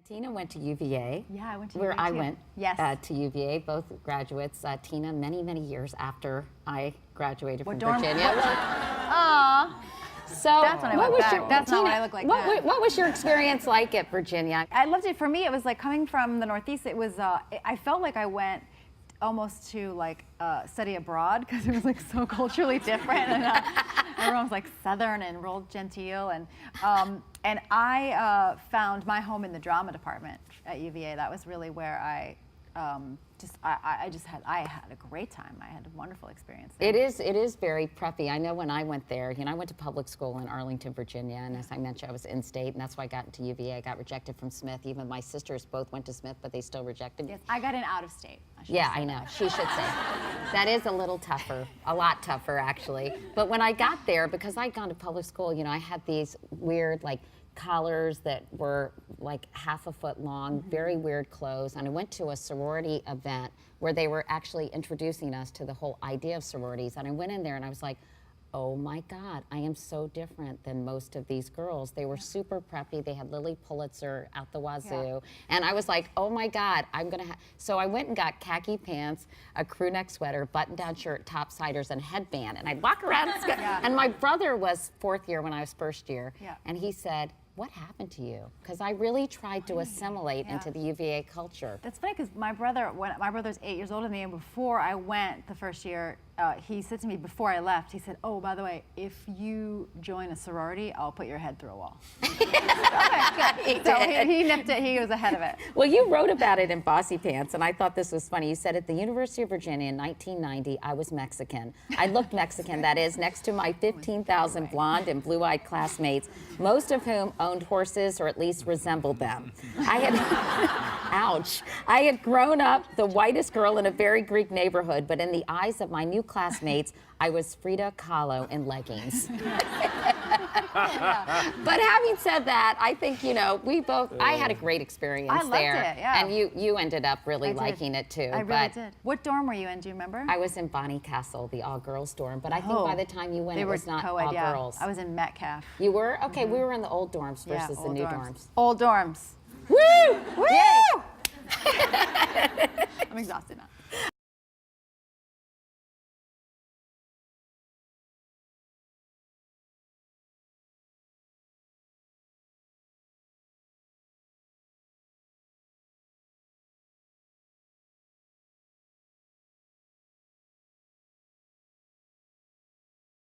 Tina went to UVA. Yeah, I went to where UVA I too. went Yes. to UVA, both graduates. Tina, many, many years after I graduated from dorm? Virginia. Aw. So That's when I went back. That's not Tina, what I look like what, then. what was your experience like at Virginia? I loved it. For me, it was like coming from the Northeast. It was. I felt like I went almost to like study abroad because it was like so culturally different, and everyone was like Southern and real genteel, and I found my home in the drama department at UVA. That was really where I had a great time. I had a wonderful experience there. It is very preppy. I know when I went there, I went to public school in Arlington, Virginia, and as I mentioned, I was in-state, and that's why I got into UVA. I got rejected from Smith. Even my sisters both went to Smith, but they still rejected me. Yes, I got in out of state. Yeah, I know. She should say. That is a little tougher, a lot tougher, actually. But when I got there, because I'd gone to public school, I had these weird, like, collars that were like half a foot long, very weird clothes. And I went to a sorority event where they were actually introducing us to the whole idea of sororities. And I went in there and I was like, oh my God, I am so different than most of these girls. They were super preppy. They had Lily Pulitzer out the wazoo. Yeah. And I was like, oh my God, I'm gonna have. So I went and got khaki pants, a crew neck sweater, button-down shirt, topsiders, and headband. And I'd walk around. And my brother was fourth year when I was first year. Yeah. And he said, what happened to you? Because I really tried to assimilate into the UVA culture. That's funny because my brother's 8 years older than me, and before I went the first year, he said to me before I left, he said, oh, by the way, if you join a sorority, I'll put your head through a wall. Okay, so he nipped it, he was ahead of it. Well, you wrote about it in Bossy Pants, and I thought this was funny. You said, at the University of Virginia in 1990, I was Mexican. I looked Mexican, that is, next to my 15,000 blonde and blue-eyed classmates, most of whom owned horses or at least resembled them. I had, ouch, I had grown up the whitest girl in a very Greek neighborhood, but in the eyes of my new classmates, I was Frida Kahlo in leggings. But having said that, I think, we both, I had a great experience there. I loved it, yeah. And you ended up really liking it too. I really did. What dorm were you in, do you remember? I was in Bonnie Castle, the all-girls dorm, but I think by the time you went, it was not all girls. I was in Metcalf. You were? Okay, we were in the old dorms versus the new dorms. Old dorms. Woo! Woo! Yay! I'm exhausted now.